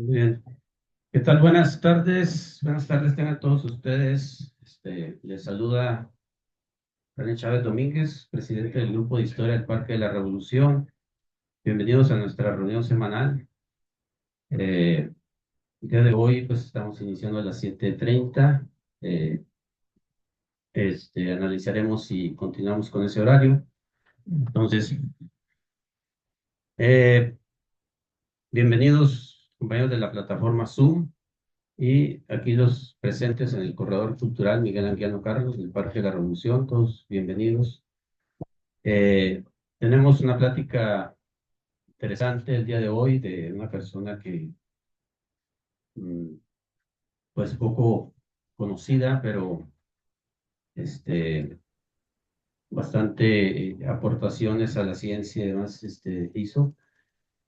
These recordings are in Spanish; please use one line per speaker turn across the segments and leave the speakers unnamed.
Muy bien. ¿Qué tal? Buenas tardes. Buenas tardes tengan todos ustedes. Les saluda René Chávez Domínguez, presidente del Grupo de Historia del Parque de la Revolución. Bienvenidos a nuestra reunión semanal. El día de hoy, pues estamos iniciando a las 7:30. Eh, Analizaremos si continuamos con ese horario. Entonces, eh, bienvenidos, compañeros de la plataforma Zoom. Y aquí los presentes en el Corredor Cultural Miguel Anguiano Carlos del Parque de la Revolución, todos bienvenidos. Eh, Tenemos una plática interesante el día de hoy de una persona que, mm, pues poco conocida, pero bastante aportaciones a la ciencia y demás hizo.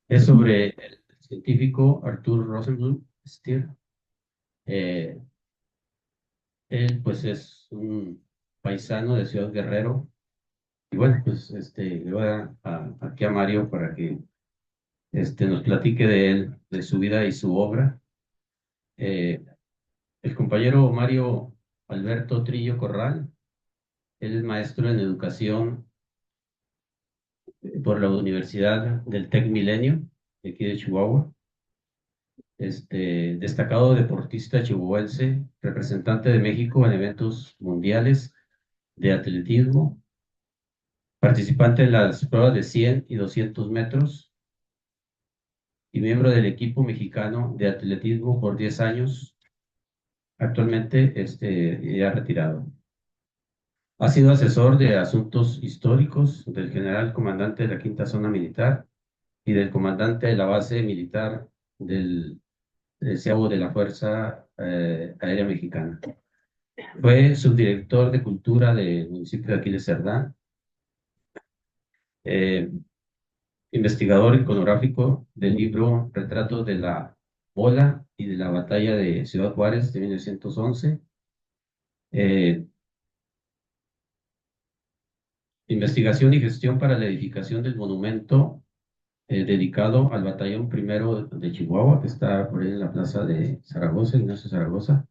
Es sobre el científico Arthur Rosenbluth Stier. Eh, Él, pues, es un paisano de Ciudad Guerrero. Y bueno, pues le voy aquí a Mario para que nos platique de él, de su vida y su obra. Eh, el compañero Mario Alberto Trillo Corral, él es maestro en educación por la Universidad del Tec Milenio, de aquí de Chihuahua. Destacado deportista chihuahuense, representante de México en eventos mundiales de atletismo, participante en las pruebas de 100 y 200 metros y miembro del equipo mexicano de atletismo por 10 años. Actualmente ya retirado. Ha sido asesor de asuntos históricos del general comandante de la Quinta Zona Militar y del comandante de la base militar del SEABO de la Fuerza Aérea Mexicana. Fue subdirector de Cultura del municipio de Aquiles Cerdán, eh, investigador iconográfico del libro Retratos de la Ola y de la Batalla de Ciudad Juárez de 1911. eh, Investigación y gestión para la edificación del monumento dedicado al Batallón Primero de Chihuahua, que está por ahí en la plaza de Zaragoza, Ignacio Zaragoza,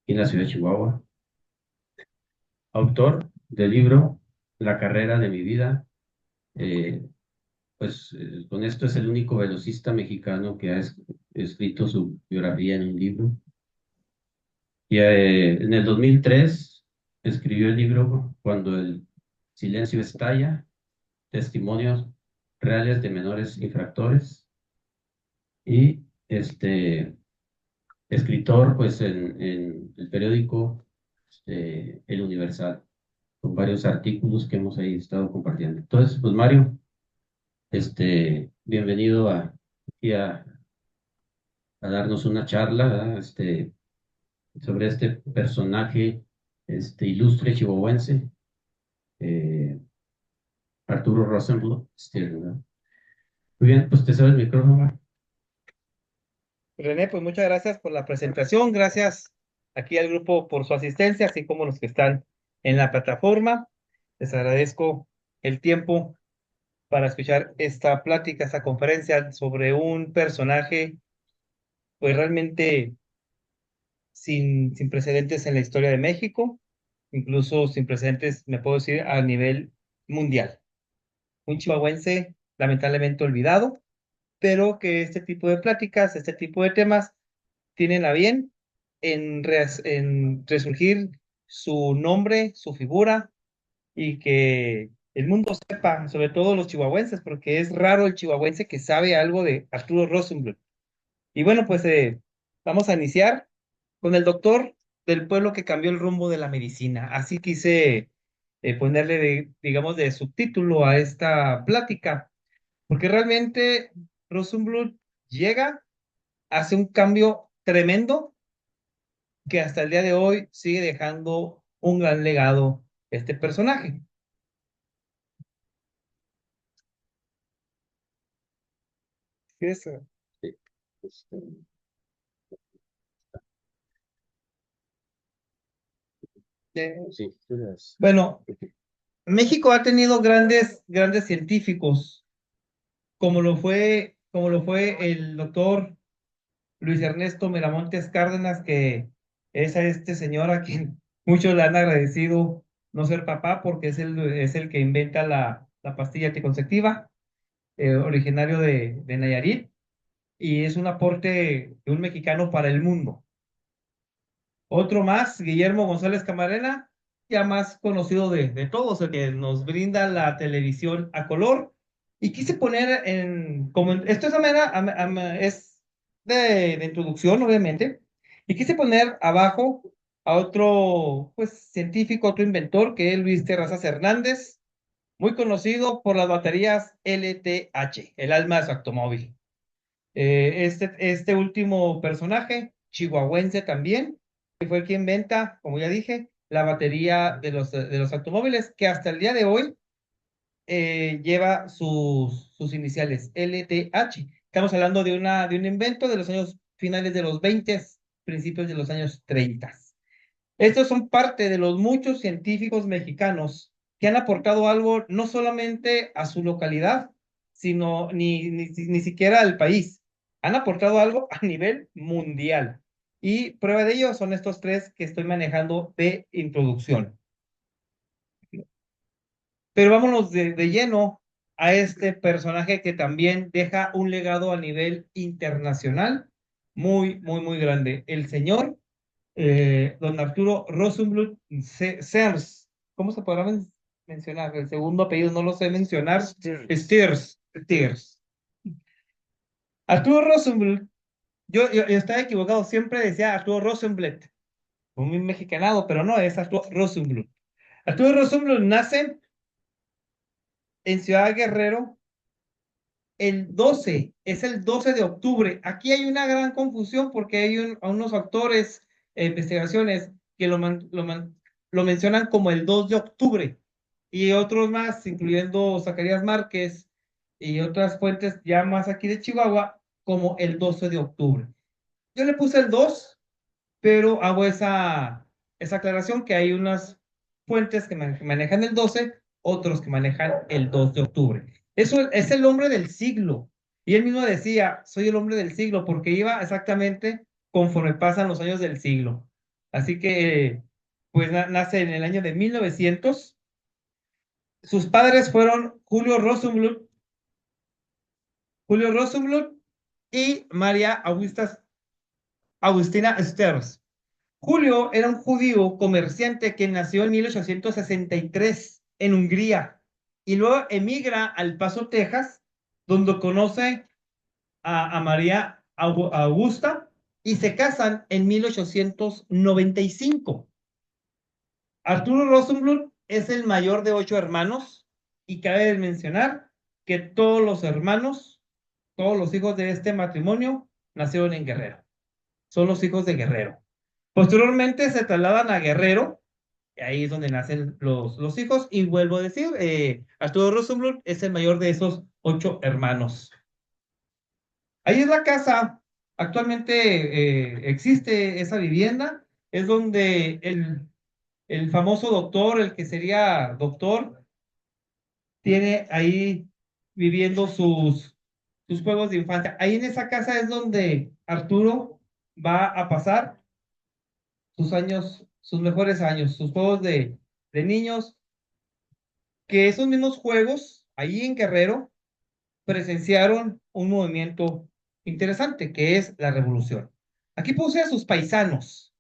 y en la ciudad de Chihuahua. Autor del libro La carrera de mi vida. eh, con esto es el único velocista mexicano que ha escrito su biografía en un libro. Y en el 2003 escribió el libro Cuando el silencio estalla, testimonios reales de menores infractores. Y escritor, pues, en el periódico El Universal, con varios artículos que hemos ahí estado compartiendo. Entonces, pues, Mario, bienvenido aquí a darnos una charla, ¿verdad? Sobre este personaje, ilustre chihuahuense, eh, Arturo Rosenbluth, ¿verdad? Muy bien, pues te cedo el micrófono.
René, pues muchas gracias por la presentación, gracias aquí al grupo por su asistencia, así como los que están en la plataforma. Les agradezco el tiempo para escuchar esta plática, esta conferencia sobre un personaje, pues realmente sin precedentes en la historia de México, incluso sin precedentes, me puedo decir, a nivel mundial. Un chihuahuense lamentablemente olvidado, pero que este tipo de pláticas, este tipo de temas, tienen a bien en resurgir su nombre, su figura, y que el mundo sepa, sobre todo los chihuahuenses, porque es raro el chihuahuense que sabe algo de Arturo Rosenbluth. Y bueno, pues vamos a iniciar con el doctor del pueblo que cambió el rumbo de la medicina. Así quise ponerle, digamos, de subtítulo a esta plática, porque realmente Rosenbluth llega, hace un cambio tremendo que hasta el día de hoy sigue dejando un gran legado este personaje. ¿Quieres?
Sí, sí, gracias.
Bueno, México ha tenido grandes científicos, como lo fue el doctor Luis Ernesto Miramontes Cárdenas, que es a este señor a quien muchos le han agradecido no ser papá porque es el que inventa la pastilla anticonceptiva, originario de Nayarit, y es un aporte de un mexicano para el mundo. Otro más, Guillermo González Camarena, ya más conocido de todos, el que nos brinda la televisión a color. Y quise poner esto es, es de introducción, obviamente, y quise poner abajo a otro, pues, científico, otro inventor, que es Luis Terrazas Hernández, muy conocido por las baterías LTH, el alma de su automóvil. Este último personaje, chihuahuense también, que fue el que inventa, como ya dije, la batería de los automóviles, que hasta el día de hoy lleva sus iniciales, LTH. Estamos hablando de un invento de los años finales de los 20, principios de los años 30. Estos son parte de los muchos científicos mexicanos que han aportado algo no solamente a su localidad, sino ni siquiera al país. Han aportado algo a nivel mundial. Y prueba de ello son estos tres que estoy manejando de introducción. Pero vámonos de lleno a este personaje que también deja un legado a nivel internacional muy, muy, muy grande. El señor don Arturo Rosenbluth Sears. ¿Cómo se podrá mencionar? El segundo apellido no lo sé mencionar. Steers. Arturo Rosenbluth, yo estaba equivocado, siempre decía Arturo Rosenbluth, muy mexicanado, pero no, es Arturo Rosenbluth. Arturo Rosenbluth nace en Ciudad Guerrero es el 12 de octubre. Aquí hay una gran confusión porque hay unos autores e investigaciones que lo mencionan como el 2 de octubre y otros más, incluyendo Zacarías Márquez y otras fuentes ya más aquí de Chihuahua, como el 12 de octubre. Yo le puse el 2, pero hago esa aclaración que hay unas fuentes que manejan el 12, otros que manejan el 2 de octubre. Eso es el hombre del siglo. Y él mismo decía, soy el hombre del siglo, porque iba exactamente conforme pasan los años del siglo. Así que, pues nace en el año de 1900. Sus padres fueron Julio Rosenbluth y María Agustina Sters. Julio era un judío comerciante que nació en 1863 en Hungría y luego emigra al Paso, Texas, donde conoce a María Augusta y se casan en 1895. Arturo Rosenbluth es el mayor de 8 hermanos y cabe mencionar que todos los hijos de este matrimonio nacieron en Guerrero. Son los hijos de Guerrero. Posteriormente se trasladan a Guerrero, ahí es donde nacen los hijos, y vuelvo a decir, Arturo Rosenbluth es el mayor de esos 8 hermanos. Ahí es la casa, actualmente existe esa vivienda, es donde el famoso doctor, el que sería doctor, tiene ahí viviendo sus juegos de infancia. Ahí en esa casa es donde Arturo va a pasar sus años, sus mejores años, sus juegos de niños, que esos mismos juegos, ahí en Guerrero, presenciaron un movimiento interesante, que es la revolución. Aquí puse a sus paisanos,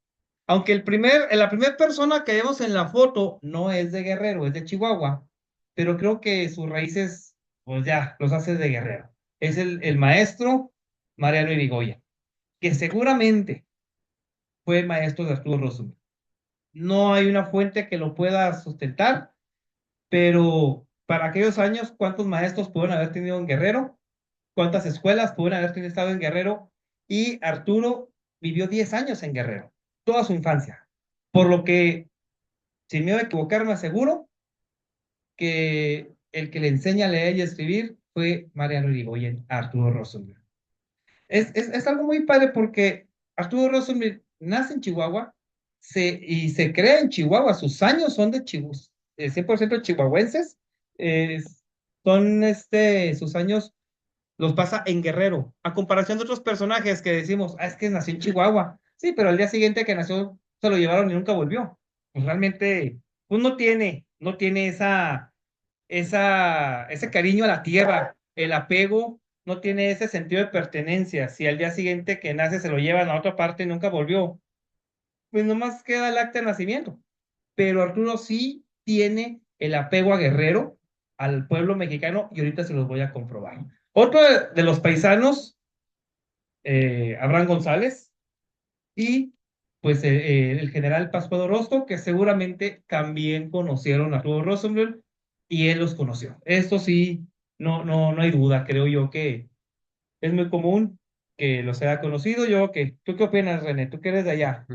aunque la primera persona que vemos en la foto no es de Guerrero, es de Chihuahua, pero creo que sus raíces, pues ya, los hace de Guerrero. Es el maestro Mariano Irigoyen, que seguramente fue maestro de Arturo Rosenbluth. No hay una fuente que lo pueda sustentar, pero para aquellos años, ¿cuántos maestros pudieron haber tenido en Guerrero? ¿Cuántas escuelas pudieron haber estado en Guerrero? Y Arturo vivió 10 años en Guerrero, toda su infancia. Por lo que, sin miedo a equivocarme, aseguro que el que le enseña a leer y escribir fue Mariano Irigoyen a Arturo Rosenbluth. Es algo muy padre porque Arturo Rosenbluth nace en Chihuahua y se crea en Chihuahua. Sus años son de Chihuahua, 100% chihuahuenses. eh, son sus años los pasa en Guerrero, a comparación de otros personajes que decimos, es que nació en Chihuahua. Sí, pero al día siguiente que nació se lo llevaron y nunca volvió. Pues realmente, pues no tiene ese cariño a la tierra, el apego, no tiene ese sentido de pertenencia. Si al día siguiente que nace se lo llevan a otra parte y nunca volvió, pues nomás queda el acta de nacimiento. Pero Arturo sí tiene el apego a Guerrero, al pueblo mexicano, y ahorita se los voy a comprobar. Otro de los paisanos, Abraham González, y pues el general Pascual Orozco, que seguramente también conocieron a Arturo Rosenbluth, y él los conoció. Esto sí, no hay duda, creo yo que es muy común que los haya conocido. ¿Tú qué opinas, René? ¿Tú que eres de allá?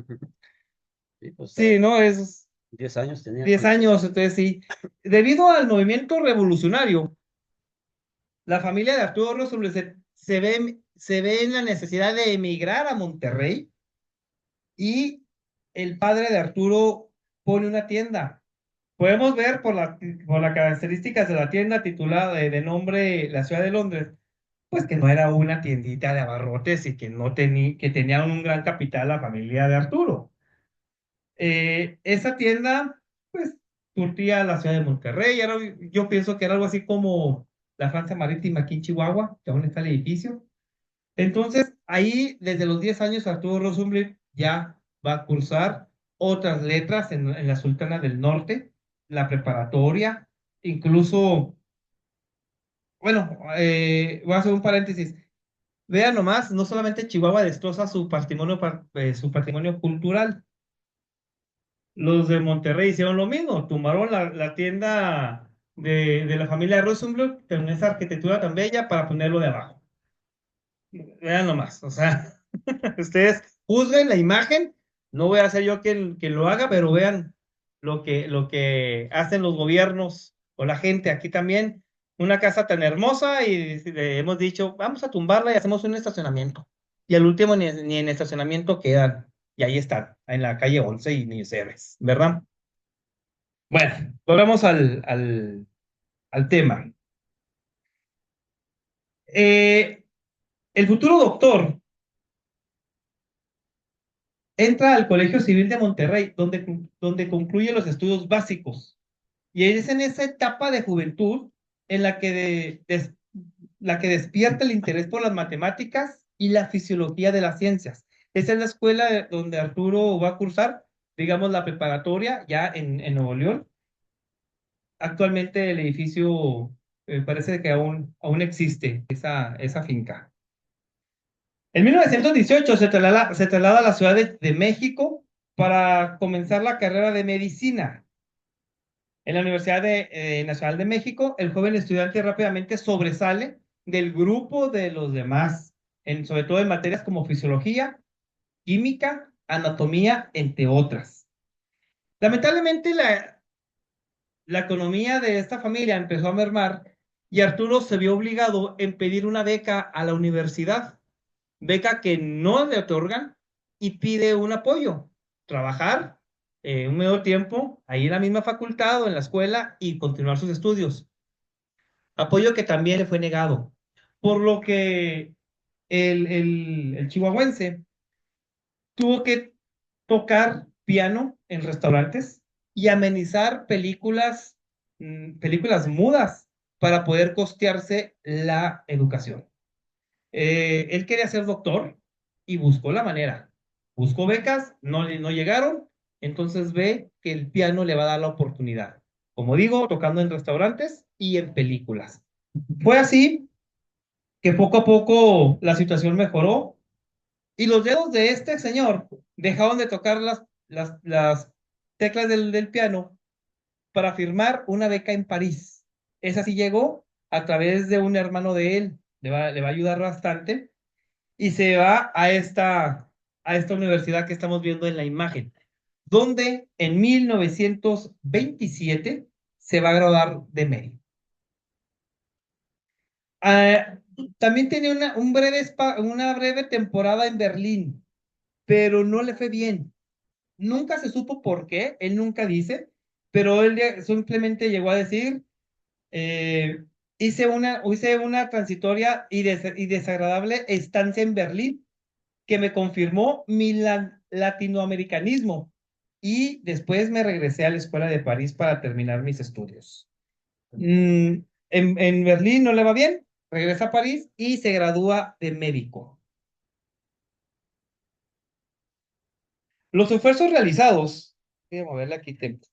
Sí, pues
Sí, ¿no? Es
10 años tenía
10
cuando
años,
empezó.
entonces sí. Debido al movimiento revolucionario, la familia de Arturo Rosenbluth se ve en la necesidad de emigrar a Monterrey, y el padre de Arturo pone una tienda. Podemos ver por las características de la tienda titulada de nombre La Ciudad de Londres, pues que no era una tiendita de abarrotes y que tenía un gran capital la familia de Arturo. Esa tienda, pues, surtía la ciudad de Monterrey. Yo pienso que era algo así como la Francia Marítima aquí en Chihuahua, que aún está el edificio. Entonces, ahí, desde los 10 años, Arturo Rosenbluth ya va a cursar otras letras en la Sultana del Norte, la preparatoria, incluso, bueno, voy a hacer un paréntesis. Vean nomás, no solamente Chihuahua destroza su patrimonio cultural, los de Monterrey hicieron lo mismo, tumbaron la tienda de la familia Rosenbluth con esa arquitectura tan bella para ponerlo de abajo. Vean nomás, o sea, ustedes juzguen la imagen, no voy a ser yo quien lo haga, pero vean lo que hacen los gobiernos o la gente. Aquí también, una casa tan hermosa y le hemos dicho, vamos a tumbarla y hacemos un estacionamiento. Y al último ni en estacionamiento quedan, y ahí están, en la calle 11 y ni se ves, ¿verdad? Bueno, volvemos al tema. Eh, el futuro doctor entra al Colegio Civil de Monterrey, donde concluye los estudios básicos. Y es en esa etapa de juventud en la que despierta el interés por las matemáticas y la fisiología de las ciencias. Esa es la escuela donde Arturo va a cursar, digamos, la preparatoria ya en Nuevo León. Actualmente el edificio parece que aún existe esa finca. En 1918 se traslada a la Ciudad de México para comenzar la carrera de medicina. En la Universidad Nacional de México, el joven estudiante rápidamente sobresale del grupo de los demás, sobre todo en materias como fisiología, química, anatomía, entre otras. Lamentablemente, la economía de esta familia empezó a mermar y Arturo se vio obligado en pedir una beca a la universidad, beca que no le otorgan, y pide un apoyo, trabajar un medio tiempo ahí en la misma facultad o en la escuela y continuar sus estudios. Apoyo que también le fue negado, por lo que el chihuahuense tuvo que tocar piano en restaurantes y amenizar películas mudas para poder costearse la educación. Él quería ser doctor y buscó la manera. Buscó becas, no llegaron, entonces ve que el piano le va a dar la oportunidad. Como digo, tocando en restaurantes y en películas. Fue así que poco a poco la situación mejoró y los dedos de este señor dejaron de tocar las teclas del piano para firmar una beca en París. Esa sí llegó a través de un hermano de él, le va a ayudar bastante, y se va a esta universidad que estamos viendo en la imagen, donde en 1927 se va a graduar de médico. Ah, también tenía una breve temporada en Berlín, pero no le fue bien. Nunca se supo por qué, él nunca dice, pero él simplemente llegó a decir, hice una transitoria y desagradable estancia en Berlín que me confirmó mi latinoamericanismo y después me regresé a la Escuela de París para terminar mis estudios. En Berlín no le va bien, regresa a París y se gradúa de médico. Los esfuerzos realizados, voy a moverle aquí tiempo.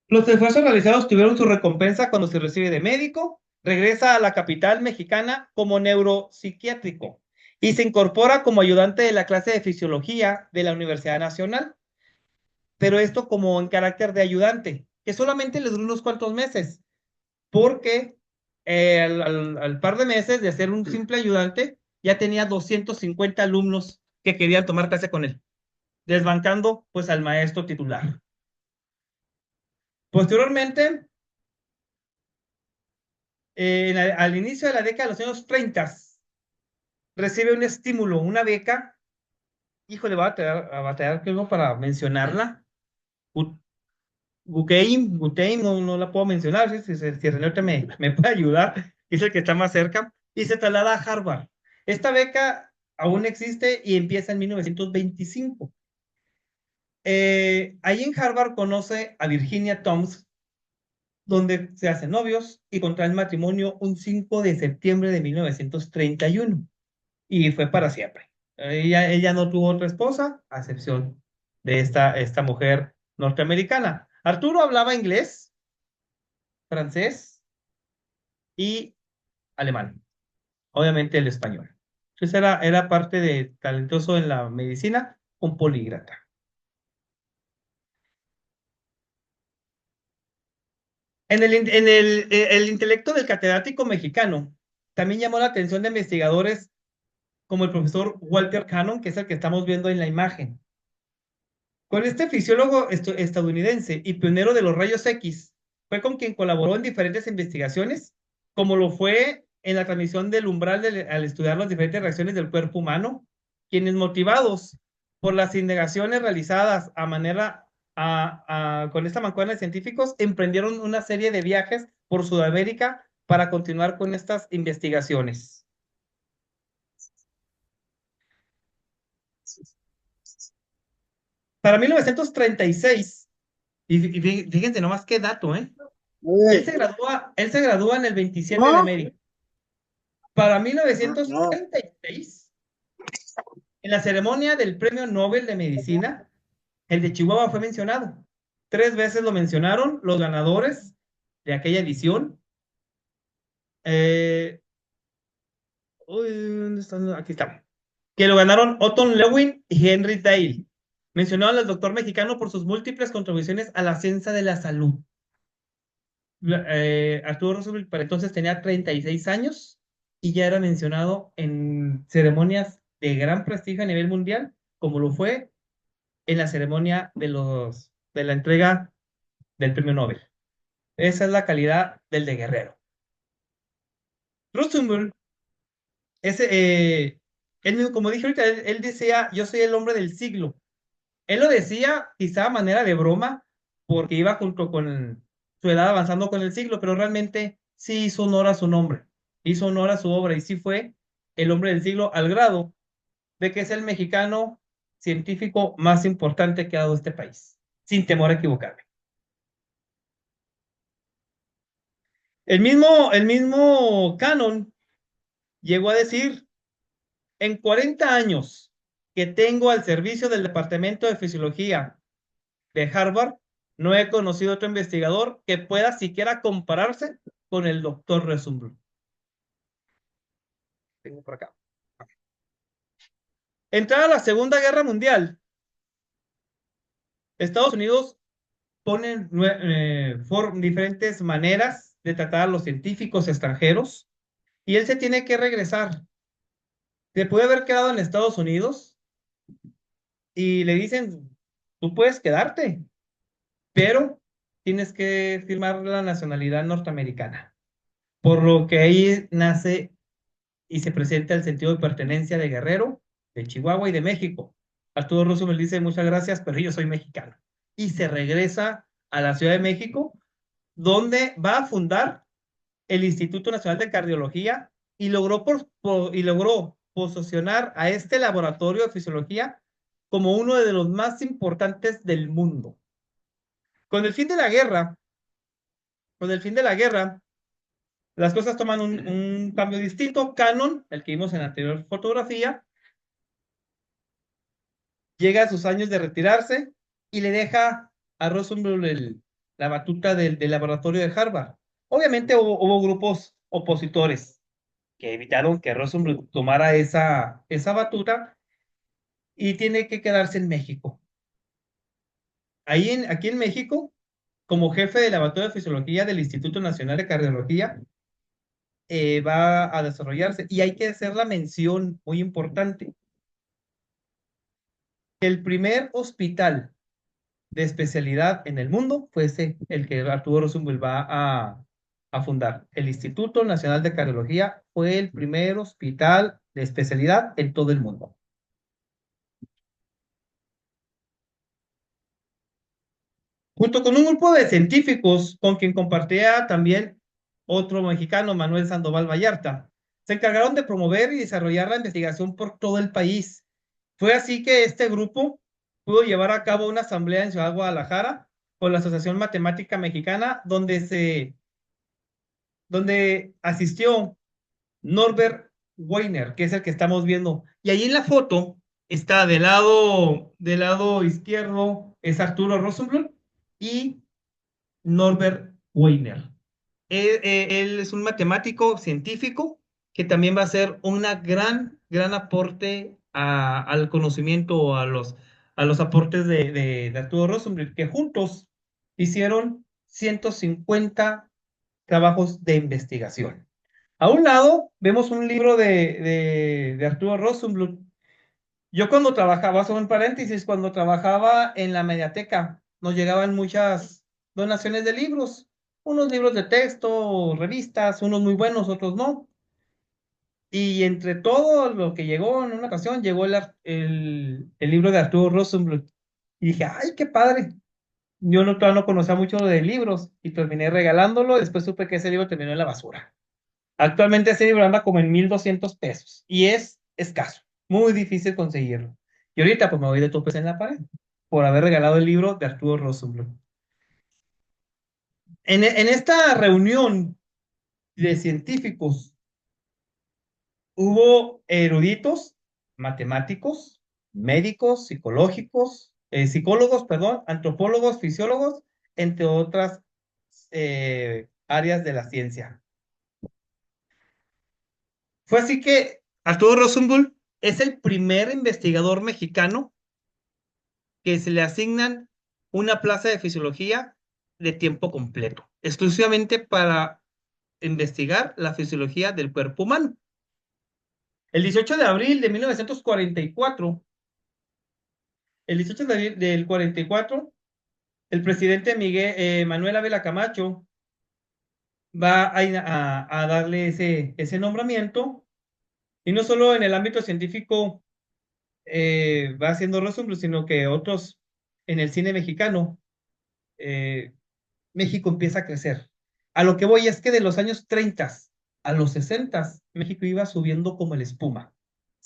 Los esfuerzos realizados tuvieron su recompensa cuando se recibe de médico, regresa a la capital mexicana como neuropsiquiátrico y se incorpora como ayudante de la clase de fisiología de la Universidad Nacional, pero esto como en carácter de ayudante, que solamente le duró unos cuantos meses, porque al par de meses de ser un simple ayudante, ya tenía 250 alumnos que querían tomar clase con él, desbancando pues al maestro titular. Posteriormente, al inicio de la década de los años 30, recibe un estímulo, una beca. Híjole, va a batallar algo para mencionarla. Guteim, no la puedo mencionar, si René me puede ayudar, es el que está más cerca, y se traslada a Harvard. Esta beca aún existe y empieza en 1925. Ahí en Harvard conoce a Virginia Toms, donde se hacen novios y contraen matrimonio un 5 de septiembre de 1931. Y fue para siempre. Ella no tuvo otra esposa, a excepción de esta mujer norteamericana. Arturo hablaba inglés, francés y alemán, obviamente el español. Entonces era parte de talentoso en la medicina, un políglota. El intelecto del catedrático mexicano también llamó la atención de investigadores como el profesor Walter Cannon, que es el que estamos viendo en la imagen. Con este fisiólogo estadounidense y pionero de los rayos X, fue con quien colaboró en diferentes investigaciones, como lo fue en la transmisión del umbral al estudiar las diferentes reacciones del cuerpo humano, quienes motivados por las indagaciones realizadas con esta mancuerna de científicos, emprendieron una serie de viajes por Sudamérica para continuar con estas investigaciones. Para 1936, y fíjense nomás qué dato, ¿eh? Él se gradúa en el 27 de enero. Para 1936, en la ceremonia del Premio Nobel de Medicina, el de Chihuahua fue mencionado. 3 veces lo mencionaron los ganadores de aquella edición. ¿Dónde están? Aquí están. Que lo ganaron Otton Lewin y Henry Dale. Mencionaron al doctor mexicano por sus múltiples contribuciones a la ciencia de la salud. Arturo Roosevelt para entonces tenía 36 años y ya era mencionado en ceremonias de gran prestigio a nivel mundial, como lo fue en la ceremonia de la entrega del premio Nobel. Esa es la calidad del de guerrero. Roosevelt, él, como dije ahorita, él decía, yo soy el hombre del siglo. Él lo decía quizá a manera de broma, porque iba junto con su edad avanzando con el siglo, pero realmente sí hizo honor a su nombre, hizo honor a su obra y sí fue el hombre del siglo al grado de que es el mexicano científico más importante que ha dado este país, sin temor a equivocarme. El mismo Cannon llegó a decir, en 40 años que tengo al servicio del Departamento de Fisiología de Harvard, no he conocido otro investigador que pueda siquiera compararse con el doctor Rosenbluth. Tengo por acá. Entrada la Segunda Guerra Mundial, Estados Unidos pone diferentes maneras de tratar a los científicos extranjeros y él se tiene que regresar. Se puede haber quedado en Estados Unidos y le dicen, tú puedes quedarte, pero tienes que firmar la nacionalidad norteamericana. Por lo que ahí nace y se presenta el sentido de pertenencia de Guerrero, de Chihuahua y de México. Arturo Roosevelt dice muchas gracias, pero yo soy mexicano. Y se regresa a la Ciudad de México, donde va a fundar el Instituto Nacional de Cardiología y logró posicionar a este laboratorio de fisiología como uno de los más importantes del mundo. Con el fin de la guerra, con el fin de la guerra, las cosas toman un cambio distinto. Cannon, el que vimos en la anterior fotografía, llega a sus años de retirarse y le deja a Rosenbluth la batuta del laboratorio de Harvard. Obviamente hubo grupos opositores que evitaron que Rosenbluth tomara esa batuta y tiene que quedarse en México. Aquí en México, como jefe del laboratorio de fisiología del Instituto Nacional de Cardiología, va a desarrollarse. Y hay que hacer la mención muy importante. El primer hospital de especialidad en el mundo fue el que Arturo Rosenbluth va a fundar. El Instituto Nacional de Cardiología fue el primer hospital de especialidad en todo el mundo. Junto con un grupo de científicos con quien compartía también otro mexicano, Manuel Sandoval Vallarta, se encargaron de promover y desarrollar la investigación por todo el país. Fue así que este grupo pudo llevar a cabo una asamblea en Ciudad Guadalajara con la Asociación Matemática Mexicana, donde asistió Norbert Weiner, que es el que estamos viendo. Y ahí en la foto está del lado izquierdo es Arturo Rosenbluth y Norbert Weiner. Él es un matemático científico que también va a ser una gran aporte al conocimiento, a los aportes de Arturo Rosenbluth, que juntos hicieron 150 trabajos de investigación. A un lado vemos un libro de Arturo Rosenbluth. Yo cuando trabajaba, son paréntesis, cuando trabajaba en la mediateca, nos llegaban muchas donaciones de libros, unos libros de texto, revistas, unos muy buenos, otros no. Y entre todo lo que llegó en una ocasión, llegó el libro de Arturo Rosenbluth. Y dije, ay, qué padre. Yo todavía no conocía mucho de libros y terminé regalándolo. Después supe que ese libro terminó en la basura. Actualmente ese libro anda como en 1,200 pesos y es escaso, muy difícil conseguirlo. Y ahorita pues me voy de topes en la pared por haber regalado el libro de Arturo Rosenbluth. En esta reunión de científicos hubo eruditos, matemáticos, médicos, psicólogos, perdón, antropólogos, fisiólogos, entre otras áreas de la ciencia. Fue así que Arturo Rosenbluth es el primer investigador mexicano que se le asignan una plaza de fisiología de tiempo completo, exclusivamente para investigar la fisiología del cuerpo humano. El 18 de abril de 1944, el 18 de abril del 44, el presidente Manuel Ávila Camacho va a darle ese nombramiento, y no solo en el ámbito científico va haciendo Rosenbluth, sino que otros en el cine mexicano, México empieza a crecer. A lo que voy es que de los años 30 a los 60, México iba subiendo como el espuma.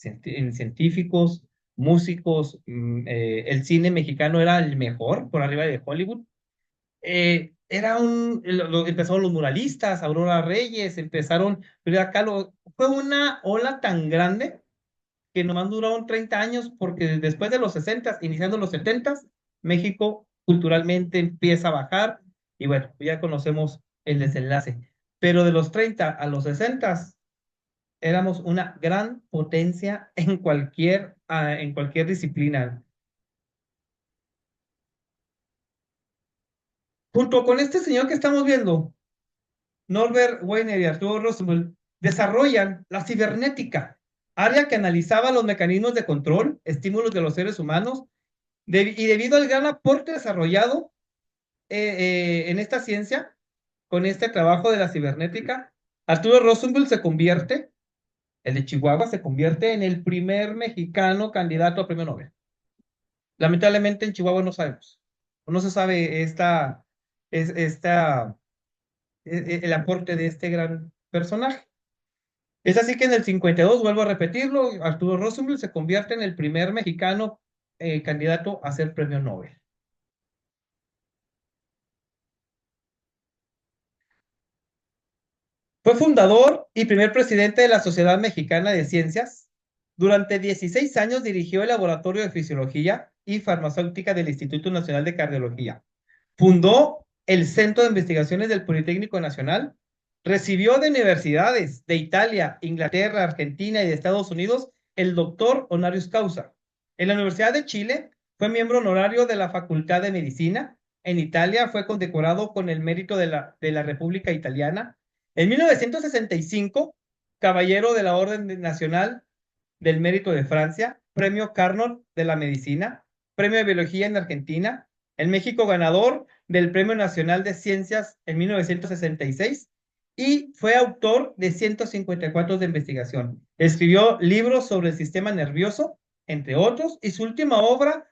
En científicos, músicos, el cine mexicano era el mejor, por arriba de Hollywood. Empezaron los muralistas, Aurora Reyes, fue una ola tan grande que nomás duraron 30 años, porque después de los 60, iniciando los 70, México culturalmente empieza a bajar y bueno, ya conocemos el desenlace. Pero de los 30 a los 60 éramos una gran potencia en cualquier disciplina. Junto con este señor que estamos viendo, Norbert Weiner y Arturo Rosenbluth, desarrollan la cibernética, área que analizaba los mecanismos de control, estímulos de los seres humanos, y debido al gran aporte desarrollado en esta ciencia, con este trabajo de la cibernética, Arturo Rosenbluth el de Chihuahua, se convierte en el primer mexicano candidato a premio Nobel. Lamentablemente en Chihuahua no sabemos, no se sabe esta el aporte de este gran personaje. Es así que en el 52, vuelvo a repetirlo, Arturo Rosenbluth se convierte en el primer mexicano candidato a ser premio Nobel. Fue fundador y primer presidente de la Sociedad Mexicana de Ciencias. Durante 16 años dirigió el Laboratorio de Fisiología y Farmacéutica del Instituto Nacional de Cardiología. Fundó el Centro de Investigaciones del Politécnico Nacional. Recibió de universidades de Italia, Inglaterra, Argentina y de Estados Unidos el doctor honoris causa. En la Universidad de Chile fue miembro honorario de la Facultad de Medicina. En Italia fue condecorado con el mérito de la República Italiana. En 1965, caballero de la Orden Nacional del Mérito de Francia, premio Carnot de la Medicina, premio de Biología en Argentina, en México ganador del Premio Nacional de Ciencias en 1966 y fue autor de 154 de investigación. Escribió libros sobre el sistema nervioso, entre otros, y su última obra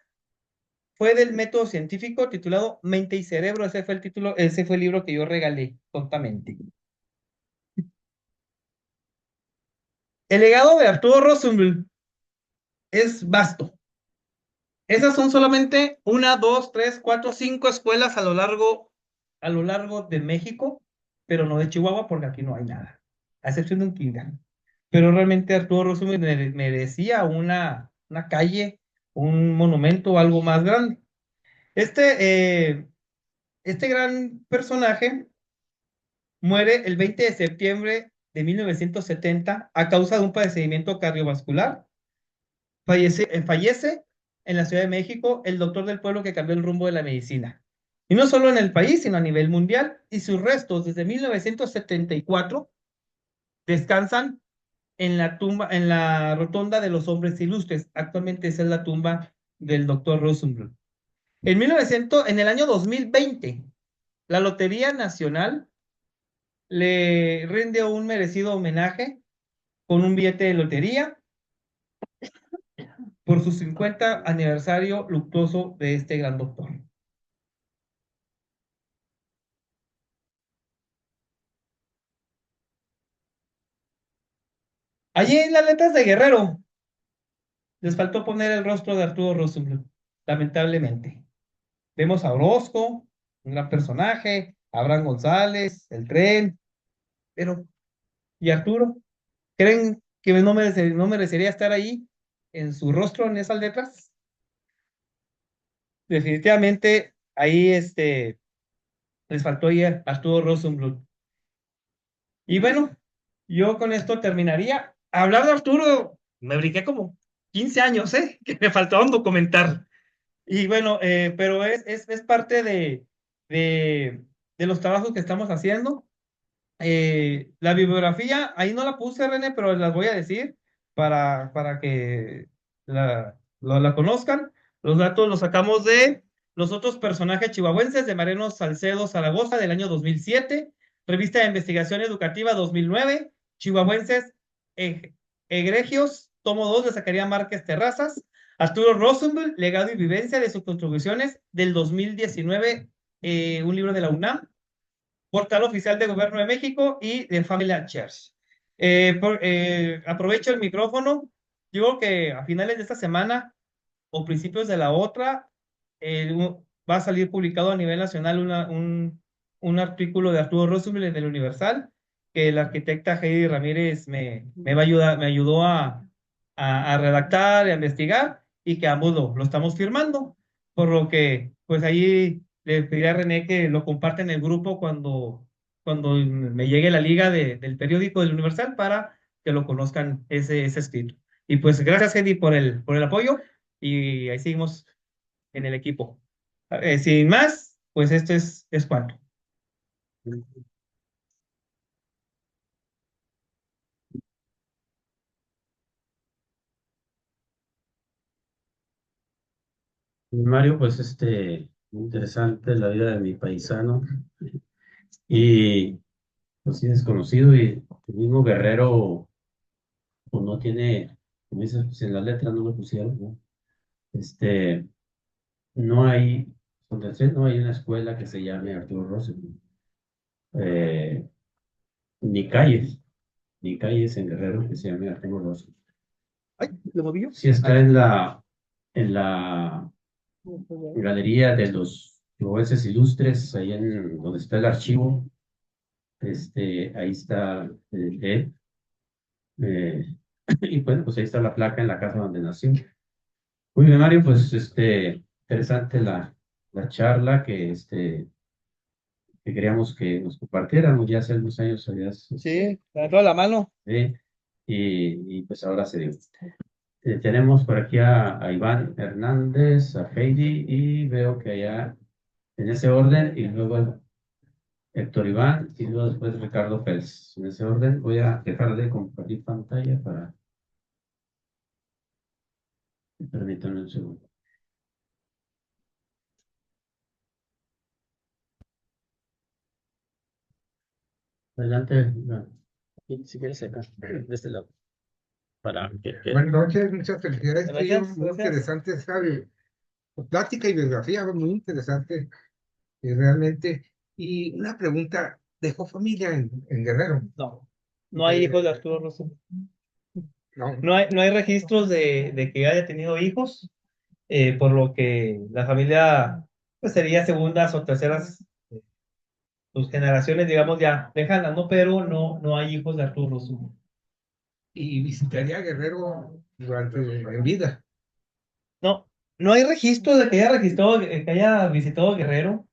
fue del método científico titulado Mente y Cerebro. Ese fue el título, ese fue el libro que yo regalé tontamente. El legado de Arturo Rosenbluth es vasto. Esas son solamente una, dos, tres, cuatro, cinco escuelas a lo largo de México, pero no de Chihuahua, porque aquí no hay nada, a excepción de un kinder. Pero realmente Arturo Rosenbluth merecía una calle, un monumento o algo más grande. Este gran personaje muere el 20 de septiembre de 1970 a causa de un padecimiento cardiovascular. Fallece en la Ciudad de México el doctor del pueblo que cambió el rumbo de la medicina. Y no solo en el país, sino a nivel mundial. Y sus restos desde 1974 descansan en la tumba, en la rotonda de los hombres ilustres. Actualmente esa es la tumba del doctor Rosenbluth. En el año 2020, la Lotería Nacional le rinde un merecido homenaje con un billete de lotería por su 50 aniversario luctuoso de este gran doctor. Allí en las letras de Guerrero les faltó poner el rostro de Arturo Rosenbluth, lamentablemente. Vemos a Orozco, un gran personaje, Abraham González, el tren, pero ¿y Arturo? ¿Creen que no merecería estar ahí en su rostro en esas letras? Definitivamente ahí les faltó ahí a Arturo Rosenbluth. Y bueno, yo con esto terminaría. Hablar de Arturo, me brinqué como 15 años, que me faltaban documentar. Y bueno, pero es parte de los trabajos que estamos haciendo. La bibliografía, ahí no la puse, René, pero las voy a decir para que la conozcan. Los datos los sacamos de Los otros personajes chihuahuenses de Mariano Salcedo Zaragoza del año 2007, Revista de Investigación Educativa 2009, Chihuahuenses eh, Egregios, tomo 2 de Zacarías Márquez Terrazas, Arturo Rosenbluth, Legado y Vivencia de sus contribuciones del 2019, un libro de la UNAM, Portal Oficial de Gobierno de México y de Family Church. Aprovecho el micrófono. Digo que a finales de esta semana o principios de la otra eh, va a salir publicado a nivel nacional un artículo de Arturo Rosenbluth en el Universal que la arquitecta Heidi Ramírez me va a ayudar, me ayudó a redactar y a investigar y que ambos lo estamos firmando. Por lo que, pues ahí le pediré a René que lo comparte en el grupo cuando me llegue la liga del periódico del Universal para que lo conozcan ese escrito. Y pues gracias, Heidi, por el apoyo y ahí seguimos en el equipo. Sin más, pues esto es cuanto.
Mario, pues interesante la vida de mi paisano y pues sí desconocido y el mismo Guerrero pues no tiene, como dices, pues en la letra no lo pusieron, ¿no? Este, no hay, donde sé, no hay una escuela que se llame Arturo Rosenbluth. eh, ni calles, ni calles en Guerrero, que se llama, mira, tengo dos.
Ay, ¿lo moví yo?
Sí, está
Ay,
en la galería de los Chihuahuenses Ilustres, ahí en donde está el archivo. Ahí está él. eh, y bueno, pues ahí está la placa en la casa donde nació. Muy bien, Mario, pues interesante la charla que queríamos que nos compartiéramos. Ya hace algunos años habías,
sí, me toda la mano.
sí, y pues ahora se dio. Tenemos por aquí a Iván Hernández, a Heidi, y veo que allá en ese orden, y luego Héctor Iván, y luego después Ricardo Fels. En ese orden voy a dejar de compartir pantalla para, permítanme un segundo. Adelante, Iván. Y si quieres acá, de este lado, para
Buenas noches, muchas felicidades. Estuvo
Gracias,
muy
gracias.
interesante esta plática y biografía, muy interesante, realmente. Y una pregunta, ¿dejó familia en Guerrero?
No, no hay hijos de Arturo Rosso.
No.
No hay registros de que haya tenido hijos, por lo que la familia pues, sería segundas o terceras sus generaciones, digamos, ya lejanas, ¿no? Pero no hay hijos de Arturo Rosso.
Y visitaría Guerrero en vida.
No, no hay registro de que haya registrado, que haya visitado Guerrero.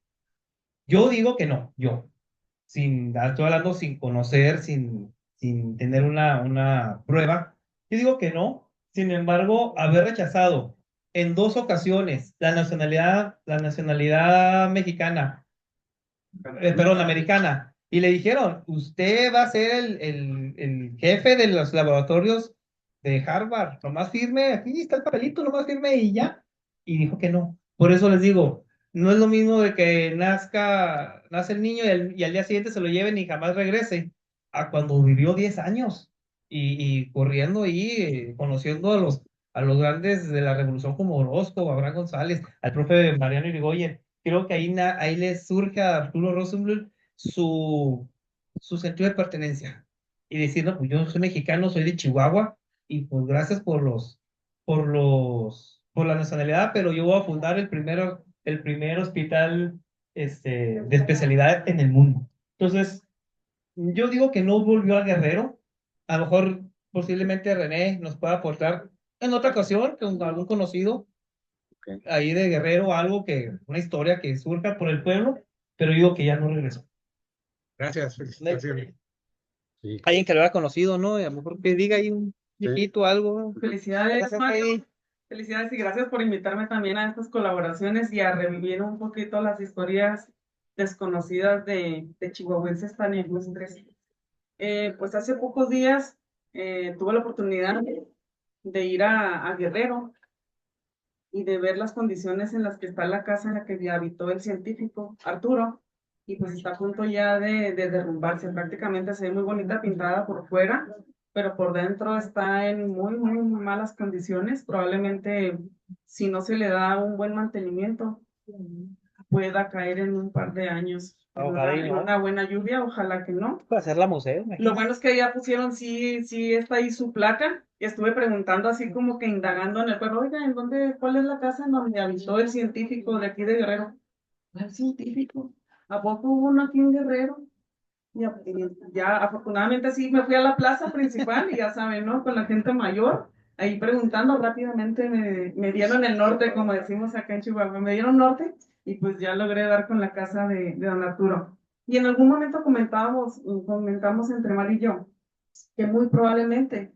Yo digo que no, yo. Estoy hablando sin conocer, sin tener una prueba. Yo digo que no. Sin embargo, haber rechazado en dos ocasiones la nacionalidad mexicana, perdón, americana, y le dijeron, usted va a ser el jefe de los laboratorios de Harvard, nomás firme, aquí está el papelito, nomás firme y ya. Y dijo que no. Por eso les digo, no es lo mismo de que nace el niño y al día siguiente se lo lleven y jamás regrese, a cuando vivió 10 años y corriendo ahí, conociendo a los grandes de la revolución como Orozco, Abraham González, al profe Mariano Irigoyen. Creo que ahí le surge a Arturo Rosenbluth su sentido de pertenencia y decir, no, pues yo soy mexicano, soy de Chihuahua y pues gracias por la nacionalidad, pero yo voy a fundar el primer hospital de especialidad en el mundo. Entonces, yo digo que no volvió a Guerrero. A lo mejor posiblemente René nos pueda aportar en otra ocasión con algún conocido
Ok.
ahí de Guerrero, una historia que surja por el pueblo, pero digo que ya no regresó.
Gracias, felicitaciones.
Sí,
Alguien que lo haya conocido, ¿no? Y a lo mejor que diga ahí un
sí.
viejito, algo.
Felicidades,
Gracias,
Mario.
Heidi.
Felicidades y gracias por invitarme también a estas colaboraciones y a revivir un poquito las historias desconocidas de chihuahuenses tan ilustres. Pues hace pocos días tuve la oportunidad de ir a Guerrero y de ver las condiciones en las que está la casa en la que habitó el científico Arturo, y pues está a punto ya de derrumbarse. Prácticamente se ve muy bonita pintada por fuera, pero por dentro está en muy, muy malas condiciones. Probablemente si no se le da un buen mantenimiento, pueda caer en un par de años
Ojalá y
en
no.
una buena lluvia, ojalá que no.
Para hacerla museo,
Lo
imagínate.
bueno es que ya pusieron, sí, sí está ahí su placa. Y estuve preguntando así como que indagando en el pueblo, oiga, cuál es la casa en donde habitó el científico de aquí de Guerrero? ¿El científico? ¿A poco hubo uno aquí en Guerrero? Y ya afortunadamente sí me fui a la plaza principal y ya saben, ¿no? Con la gente mayor, ahí preguntando rápidamente me dieron el norte, como decimos acá en Chihuahua, me dieron norte y pues ya logré dar con la casa de don Arturo. Y en algún momento comentamos entre Mar y yo que muy probablemente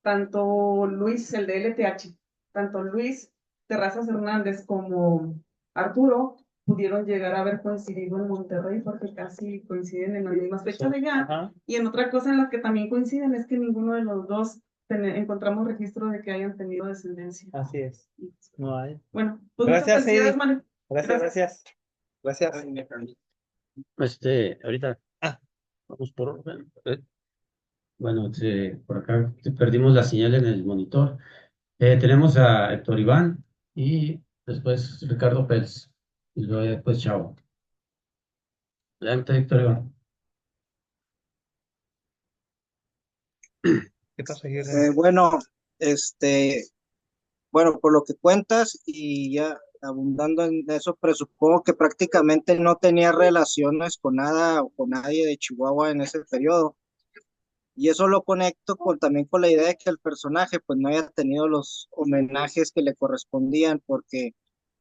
tanto Luis, el de LTH, tanto Luis Terrazas Hernández como Arturo pudieron llegar a haber coincidido en Monterrey porque casi coinciden en las mismas fechas de allá.
Ajá.
Y en otra cosa en la que también coinciden es que ninguno de los dos encontramos registro de que hayan tenido descendencia.
Así es. No hay.
Bueno, pues muchas
Gracias,
felicidades,
Heidi.
Mario.
Gracias. Gracias.
Ahorita
Ah,
vamos por orden. Bueno, por acá perdimos la señal en el monitor. Tenemos a Héctor Iván y después Ricardo Pérez. Y luego después Chavo. Adelante, Héctor Iván.
¿Qué pasó ayer?
Bueno, este, bueno, por lo que cuentas y ya abundando en eso, presupongo que prácticamente no tenía relaciones con nada o con nadie de Chihuahua en ese periodo. Y eso lo conecto también con la idea de que el personaje pues no haya tenido los homenajes que le correspondían, porque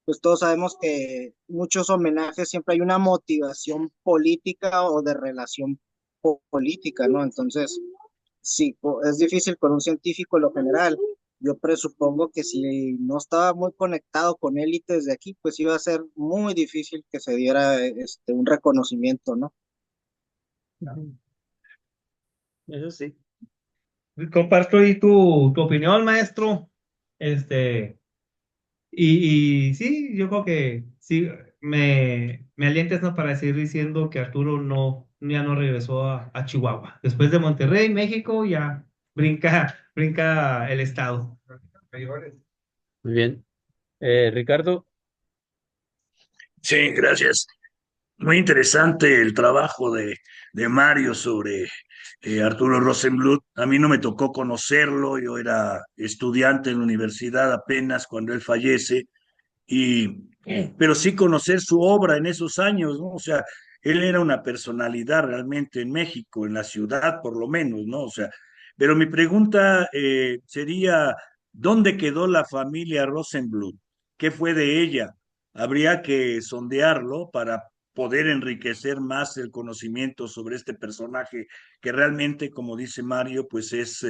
pues todos sabemos que muchos homenajes siempre hay una motivación política o de relación política, ¿no? Entonces, sí, es difícil con un científico en lo general. Yo presupongo que si no estaba muy conectado con élites de aquí, pues iba a ser muy difícil que se diera un reconocimiento, ¿no?
Eso sí. Comparto ahí tu opinión, maestro. Y sí, yo creo que sí, me alientas, ¿no? Para seguir diciendo que Arturo ya no regresó a Chihuahua. Después de Monterrey, México, ya brinca el estado.
Muy bien. Ricardo,
Sí, gracias. Muy interesante el trabajo de Mario sobre Arturo Rosenbluth. A mí no me tocó conocerlo, yo era estudiante en la universidad apenas cuando él fallece, y, pero sí conocer su obra en esos años, ¿no? O sea, él era una personalidad realmente en México, en la ciudad por lo menos, ¿no? O sea, pero mi pregunta sería, ¿dónde quedó la familia Rosenbluth? ¿Qué fue de ella? Habría que sondearlo para poder enriquecer más el conocimiento sobre este personaje que realmente, como dice Mario, pues es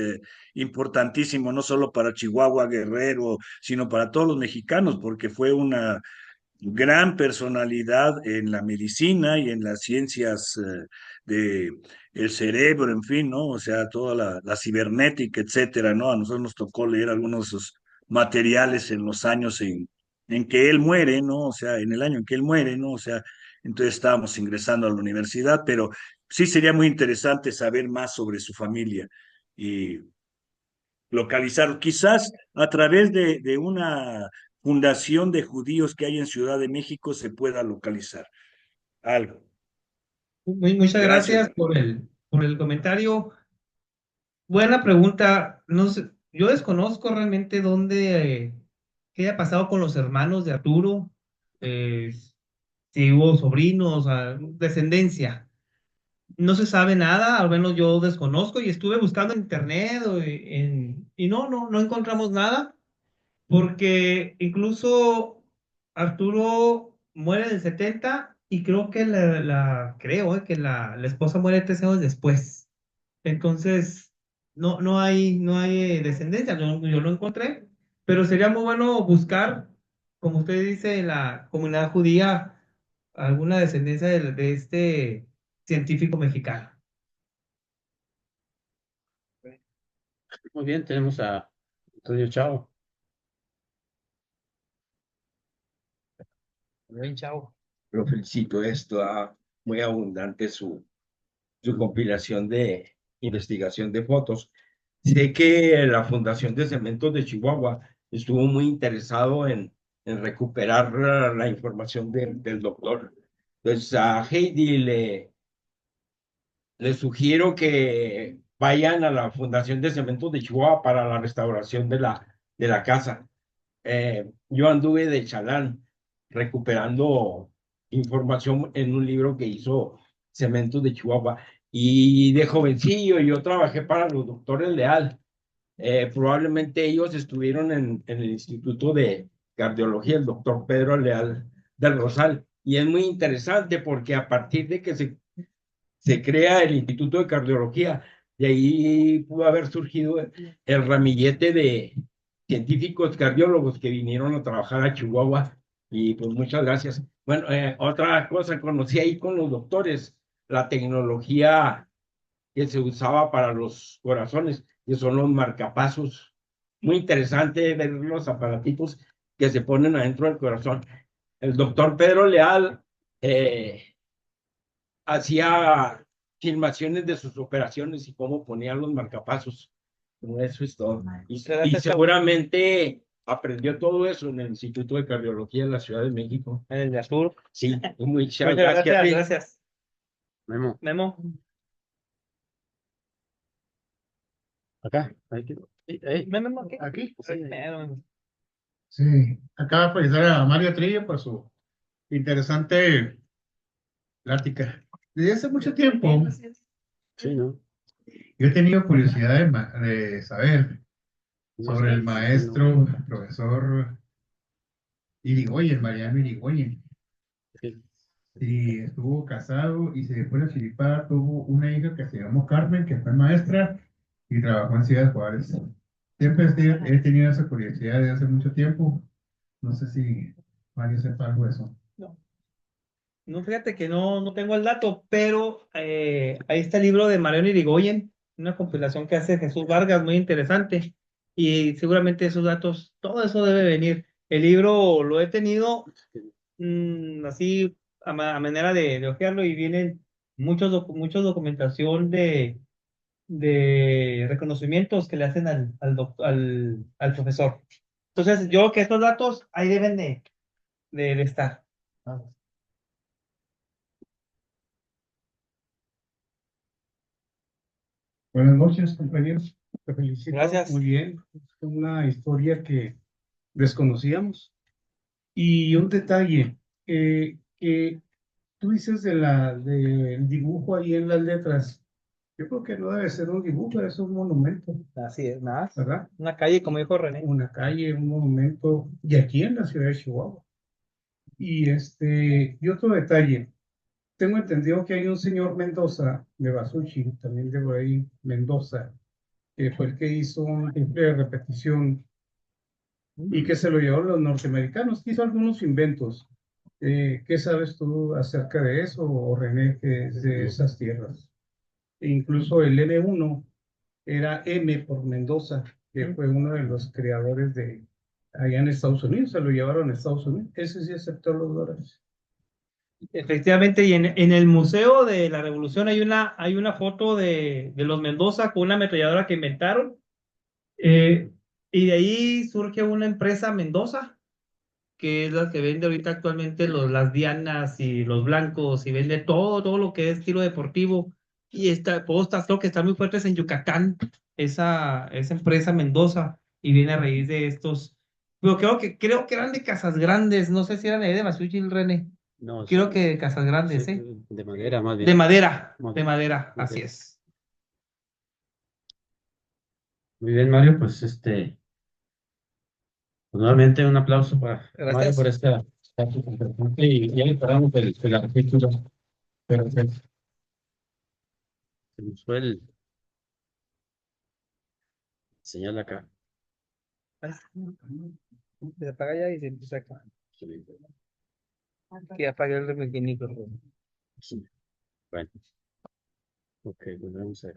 importantísimo, no solo para Chihuahua, Guerrero, sino para todos los mexicanos, porque fue una gran personalidad en la medicina y en las ciencias de el cerebro, en fin, ¿no? O sea, toda la cibernética, etcétera, ¿no? A nosotros nos tocó leer algunos de sus materiales en los años en que él muere, ¿no? O sea, en el año en que él muere, ¿no? O sea, entonces estábamos ingresando a la universidad, pero sí sería muy interesante saber más sobre su familia y localizarlo. Quizás a través de una fundación de judíos que hay en Ciudad de México se pueda localizar algo.
Muchas gracias
Gracias.
por el comentario. Buena pregunta. No sé, yo desconozco realmente qué haya pasado con los hermanos de Arturo, eh, si hubo sobrinos, descendencia. No se sabe nada, al menos yo desconozco y estuve buscando en internet y no encontramos nada, porque incluso Arturo muere en el 70 y creo que que la esposa muere 3 años después. Entonces, no hay descendencia, yo no encontré, pero sería muy bueno buscar, como usted dice, en la comunidad judía, alguna descendencia de este científico mexicano.
muy bien, tenemos a Antonio Chao.
Bien, chao.
Lo felicito, esto muy abundante su compilación de investigación de fotos. Sé que la Fundación de Cementos de Chihuahua estuvo muy interesado en recuperar la información del doctor. Entonces a Heidi le sugiero que vayan a la Fundación de Cementos de Chihuahua para la restauración de la casa. Yo anduve de chalán recuperando información en un libro que hizo Cementos de Chihuahua. Y de jovencillo yo trabajé para los doctores Leal. Probablemente ellos estuvieron en el Instituto de Cardiología, el doctor Pedro Leal del Rosal. Y es muy interesante porque a partir de que se crea el Instituto de Cardiología, de ahí pudo haber surgido el ramillete de científicos cardiólogos que vinieron a trabajar a Chihuahua. Y pues muchas gracias. Bueno, otra cosa, conocí ahí con los doctores la tecnología que se usaba para los corazones, que son los marcapasos. Muy interesante ver los aparatitos que se ponen adentro del corazón. El doctor Pedro Leal hacía filmaciones de sus operaciones y cómo ponía los marcapasos. Eso es todo. Y seguramente aprendió todo eso en el Instituto de Cardiología de la Ciudad de México.
En el de Azul.
Sí,
Muchas gracias, gracias.
Memo.
Memo.
Acá, aquí.
Ven, ven, aquí.
Aquí.
Ven.
Sí, acaba de felicitar a Mario Trillo por su interesante plática. Desde hace mucho tiempo,
Sí, ¿no?
yo he tenido curiosidad de saber sobre el maestro, el profesor Irigoyen, Mariano Irigoyen.
Sí.
Y estuvo casado y se fue a Chiripa, tuvo una hija que se llamó Carmen, que fue maestra y trabajó en Ciudad Juárez. Siempre he tenido esa curiosidad desde hace mucho tiempo. No sé si Mario sepa algo de eso.
No, no, fíjate que no tengo el dato, pero ahí está el libro de Mariano Irigoyen, una compilación que hace Jesús Vargas, muy interesante. Y seguramente esos datos, todo eso debe venir. El libro lo he tenido así a manera de hojearlo y vienen muchos documentación de reconocimientos que le hacen al profesor. Entonces, yo creo que estos datos ahí deben de estar.
Buenas noches, compañeros. Te felicito.
Gracias.
Muy bien. Es una historia que desconocíamos. Y un detalle, que tú dices del dibujo ahí en las letras. Yo creo que no debe ser un dibujo, es un monumento,
Así es, nada.
¿verdad?
Una calle, como dijo René.
Una calle, un monumento, y aquí en la ciudad de Chihuahua. Y otro detalle, tengo entendido que hay un señor Mendoza de Basuchi, también de por ahí, Mendoza, que fue el que hizo un rifle de repetición y que se lo llevaron los norteamericanos, que hizo algunos inventos. ¿Qué sabes tú acerca de eso, o René, que es de esas tierras? E incluso el N1 era M por Mendoza, que fue uno de los creadores de allá en Estados Unidos, se lo llevaron a Estados Unidos. Ese sí aceptó los dólares.
Efectivamente, y en el Museo de la Revolución hay una foto de los Mendoza con una ametralladora que inventaron. Y de ahí surge una empresa Mendoza, que es la que vende ahorita actualmente las dianas y los blancos, y vende todo lo que es estilo deportivo. Y creo que están muy fuertes en Yucatán, esa empresa Mendoza, y viene a raíz de estos. Pero creo que eran de Casas Grandes, no sé si eran de Basuchi, René.
No,
Creo que de Casas Grandes,
sí,
¿eh?
de madera más
De
bien.
madera,
Muy
de
bien.
madera,
Ok.
así es.
Muy bien, Mario, pues nuevamente un aplauso para Mario por
Gracias.
esta presentación. Y ya le paramos el artículo. Perfecto. Se nos fue el señal acá.
Se apaga ya y se empieza acá. Que apague el micrófono.
Sí. Bueno, ok, volvemos a